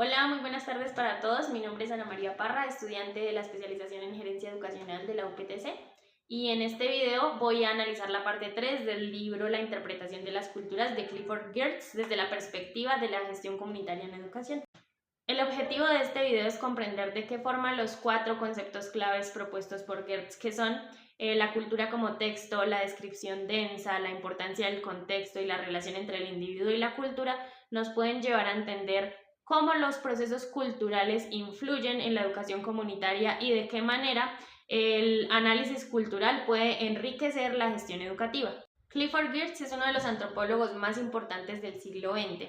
Hola, muy buenas tardes para todos. Mi nombre es Ana María Parra, estudiante de la especialización en Gerencia Educacional de la UPTC. Y en este video voy a analizar la parte 3 del libro La interpretación de las culturas de Clifford Geertz desde la perspectiva de la gestión comunitaria en educación. El objetivo de este video es comprender de qué forma los 4 conceptos claves propuestos por Geertz, que son la cultura como texto, la descripción densa, la importancia del contexto y la relación entre el individuo y la cultura, nos pueden llevar a entender cómo los procesos culturales influyen en la educación comunitaria y de qué manera el análisis cultural puede enriquecer la gestión educativa. Clifford Geertz es uno de los antropólogos más importantes del siglo XX.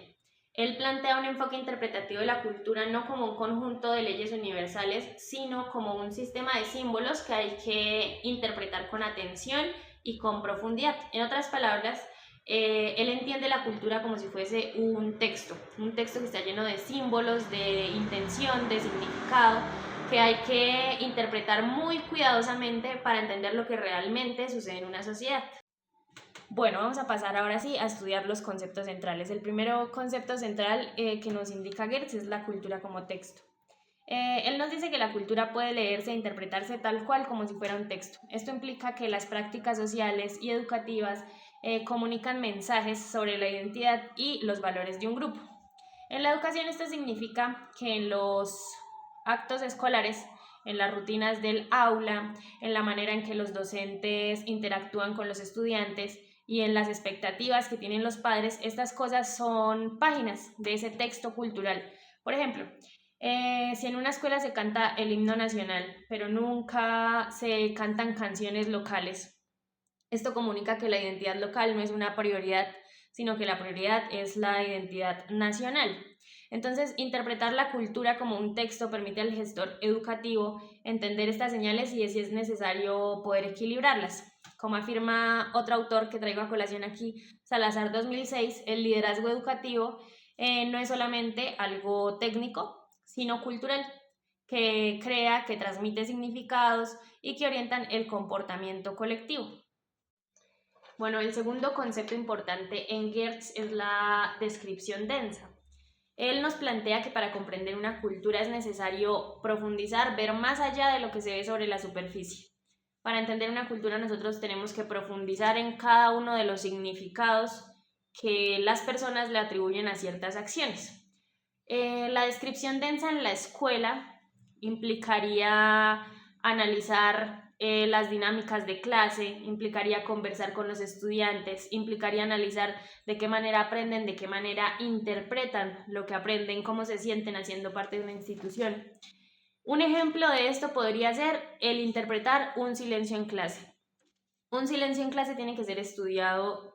Él plantea un enfoque interpretativo de la cultura no como un conjunto de leyes universales, sino como un sistema de símbolos que hay que interpretar con atención y con profundidad. En otras palabras, él entiende la cultura como si fuese un texto que está lleno de símbolos, de intención, de significado, que hay que interpretar muy cuidadosamente para entender lo que realmente sucede en una sociedad. Bueno, vamos a pasar ahora sí a estudiar los conceptos centrales. El primero concepto central que nos indica Geertz es la cultura como texto. Él nos dice que la cultura puede leerse e interpretarse tal cual como si fuera un texto. Esto implica que las prácticas sociales y educativas comunican mensajes sobre la identidad y los valores de un grupo. En la educación esto significa que en los actos escolares, en las rutinas del aula, en la manera en que los docentes interactúan con los estudiantes y en las expectativas que tienen los padres, estas cosas son páginas de ese texto cultural. Por ejemplo, si en una escuela se canta el himno nacional, pero nunca se cantan canciones locales, esto comunica que la identidad local no es una prioridad, sino que la prioridad es la identidad nacional. Entonces, interpretar la cultura como un texto permite al gestor educativo entender estas señales y si es necesario poder equilibrarlas. Como afirma otro autor que traigo a colación aquí, Salazar 2006, el liderazgo educativo no es solamente algo técnico, sino cultural, que crea, que transmite significados y que orientan el comportamiento colectivo. Bueno, el segundo concepto importante en Geertz es la descripción densa. Él nos plantea que para comprender una cultura es necesario profundizar, ver más allá de lo que se ve sobre la superficie. Para entender una cultura nosotros tenemos que profundizar en cada uno de los significados que las personas le atribuyen a ciertas acciones. La descripción densa en la escuela implicaría analizar las dinámicas de clase, implicaría conversar con los estudiantes, implicaría analizar de qué manera aprenden, de qué manera interpretan lo que aprenden, cómo se sienten haciendo parte de una institución. Un ejemplo de esto podría ser el interpretar un silencio en clase. Un silencio en clase tiene que ser estudiado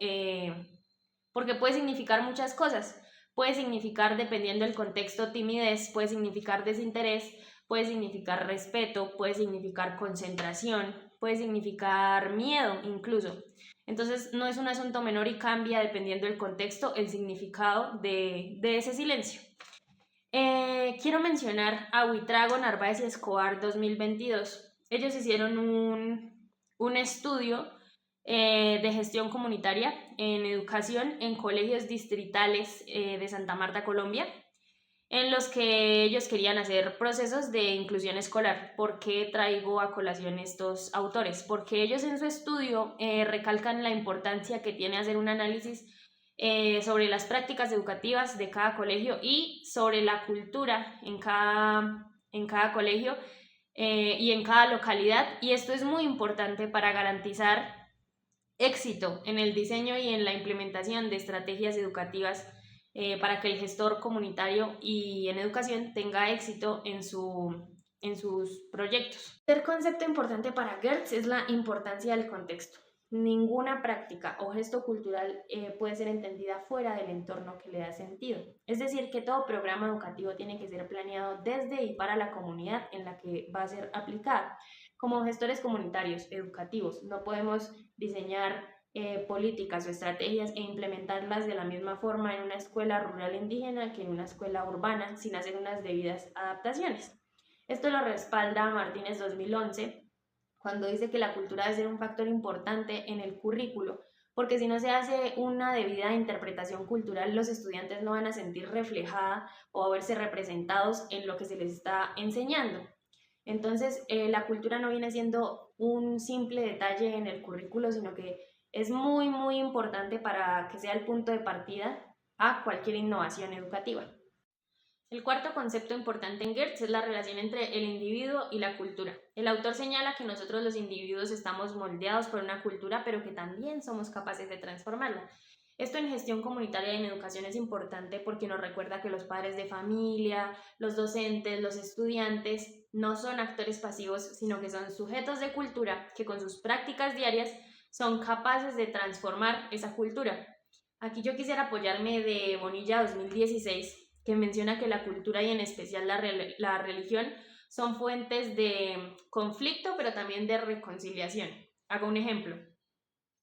porque puede significar muchas cosas. Puede significar, dependiendo del contexto, timidez, puede significar desinterés, puede significar respeto, puede significar concentración, puede significar miedo incluso. Entonces no es un asunto menor y cambia, dependiendo del contexto, el significado de ese silencio. Quiero mencionar a Huitrago, Narváez y Escobar 2022. Ellos hicieron un estudio de gestión comunitaria en educación en colegios distritales de Santa Marta, Colombia, en los que ellos querían hacer procesos de inclusión escolar. ¿Por qué traigo a colación estos autores? Porque ellos en su estudio recalcan la importancia que tiene hacer un análisis sobre las prácticas educativas de cada colegio y sobre la cultura en cada colegio y en cada localidad. Y esto es muy importante para garantizar éxito en el diseño y en la implementación de estrategias educativas para que el gestor comunitario y en educación tenga éxito en sus proyectos. El tercer concepto importante para Geertz es la importancia del contexto. Ninguna práctica o gesto cultural puede ser entendida fuera del entorno que le da sentido. Es decir, que todo programa educativo tiene que ser planeado desde y para la comunidad en la que va a ser aplicada. Como gestores comunitarios educativos, no podemos diseñar políticas o estrategias e implementarlas de la misma forma en una escuela rural indígena que en una escuela urbana sin hacer unas debidas adaptaciones. Esto lo respalda Martínez 2011 cuando dice que la cultura debe ser un factor importante en el currículo porque si no se hace una debida interpretación cultural, los estudiantes no van a sentir reflejada o a verse representados en lo que se les está enseñando. Entonces, la cultura no viene siendo un simple detalle en el currículo, sino que es muy, muy importante para que sea el punto de partida a cualquier innovación educativa. El cuarto concepto importante en Geertz es la relación entre el individuo y la cultura. El autor señala que nosotros los individuos estamos moldeados por una cultura, pero que también somos capaces de transformarla. Esto en gestión comunitaria y en educación es importante porque nos recuerda que los padres de familia, los docentes, los estudiantes no son actores pasivos, sino que son sujetos de cultura que con sus prácticas diarias son capaces de transformar esa cultura. Aquí yo quisiera apoyarme de Bonilla 2016, que menciona que la cultura y en especial la religión son fuentes de conflicto, pero también de reconciliación. Hago un ejemplo.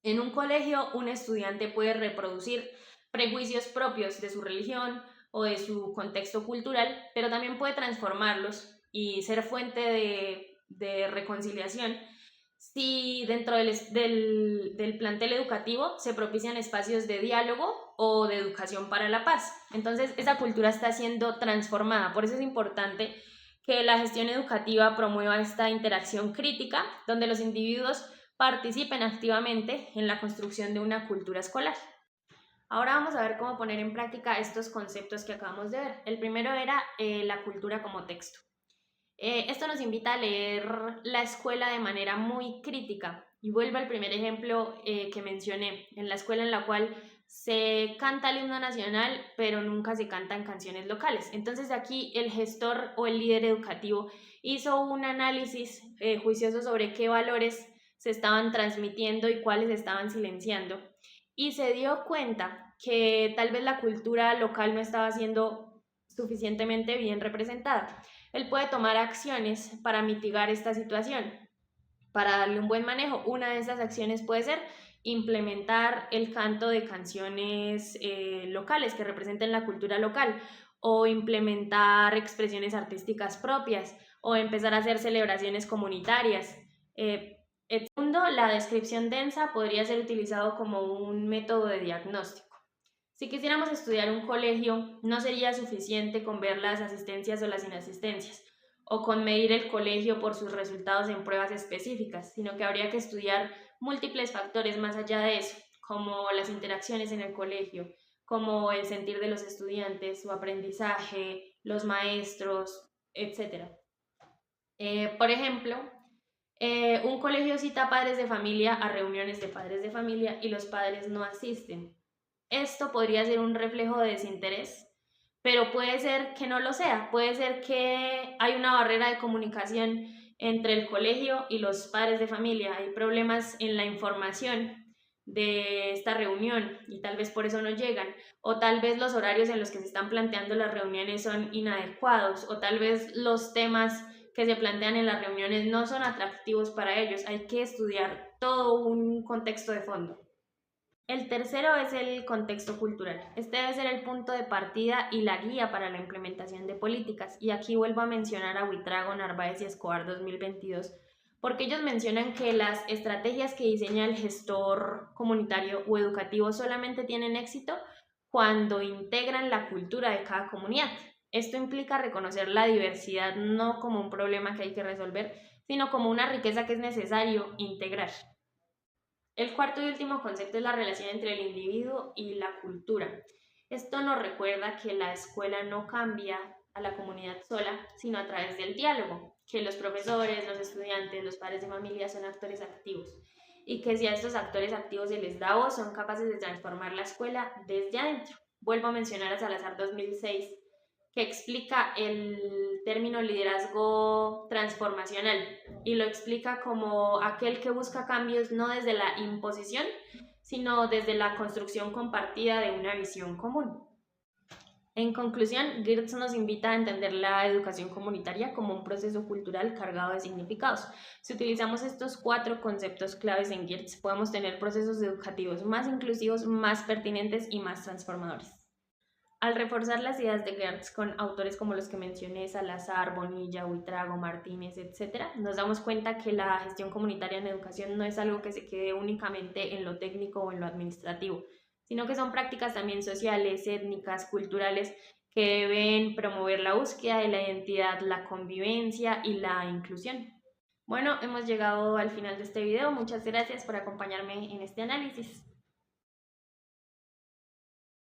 En un colegio, un estudiante puede reproducir prejuicios propios de su religión o de su contexto cultural, pero también puede transformarlos y ser fuente de reconciliación si dentro del plantel educativo se propician espacios de diálogo o de educación para la paz. Entonces, esa cultura está siendo transformada. Por eso es importante que la gestión educativa promueva esta interacción crítica, donde los individuos participen activamente en la construcción de una cultura escolar. Ahora vamos a ver cómo poner en práctica estos conceptos que acabamos de ver. El primero era la cultura como texto. Esto nos invita a leer la escuela de manera muy crítica y vuelvo al primer ejemplo que mencioné, en la escuela en la cual se canta el himno nacional pero nunca se cantan canciones locales. Entonces aquí el gestor o el líder educativo hizo un análisis juicioso sobre qué valores se estaban transmitiendo y cuáles se estaban silenciando y se dio cuenta que tal vez la cultura local no estaba siendo suficientemente bien representada. Él puede tomar acciones para mitigar esta situación, para darle un buen manejo. Una de esas acciones puede ser implementar el canto de canciones locales que representen la cultura local, o implementar expresiones artísticas propias, o empezar a hacer celebraciones comunitarias. Segundo, la descripción densa podría ser utilizado como un método de diagnóstico. Si quisiéramos estudiar un colegio, no sería suficiente con ver las asistencias o las inasistencias, o con medir el colegio por sus resultados en pruebas específicas, sino que habría que estudiar múltiples factores más allá de eso, como las interacciones en el colegio, como el sentir de los estudiantes, su aprendizaje, los maestros, etc. Por ejemplo, un colegio cita a padres de familia a reuniones de padres de familia y los padres no asisten. Esto podría ser un reflejo de desinterés, pero puede ser que no lo sea. Puede ser que hay una barrera de comunicación entre el colegio y los padres de familia. Hay problemas en la información de esta reunión y tal vez por eso no llegan. O tal vez los horarios en los que se están planteando las reuniones son inadecuados. O tal vez los temas que se plantean en las reuniones no son atractivos para ellos. Hay que estudiar todo un contexto de fondo. El tercero es el contexto cultural. Este debe ser el punto de partida y la guía para la implementación de políticas. Y aquí vuelvo a mencionar a Buitrago, Narváez y Escobar 2022, porque ellos mencionan que las estrategias que diseña el gestor comunitario o educativo solamente tienen éxito cuando integran la cultura de cada comunidad. Esto implica reconocer la diversidad no como un problema que hay que resolver, sino como una riqueza que es necesario integrar. El cuarto y último concepto es la relación entre el individuo y la cultura. Esto nos recuerda que la escuela no cambia a la comunidad sola, sino a través del diálogo, que los profesores, los estudiantes, los padres de familia son actores activos y que si a estos actores activos se les da voz, son capaces de transformar la escuela desde adentro. Vuelvo a mencionar a Salazar 2006, que explica el término liderazgo transformacional y lo explica como aquel que busca cambios no desde la imposición, sino desde la construcción compartida de una visión común. En conclusión, Geertz nos invita a entender la educación comunitaria como un proceso cultural cargado de significados. Si utilizamos estos 4 conceptos claves en Geertz, podemos tener procesos educativos más inclusivos, más pertinentes y más transformadores. Al reforzar las ideas de Gertz con autores como los que mencioné, Salazar, Bonilla, Buitrago, Martínez, etc., nos damos cuenta que la gestión comunitaria en educación no es algo que se quede únicamente en lo técnico o en lo administrativo, sino que son prácticas también sociales, étnicas, culturales, que deben promover la búsqueda de la identidad, la convivencia y la inclusión. Bueno, hemos llegado al final de este video. Muchas gracias por acompañarme en este análisis.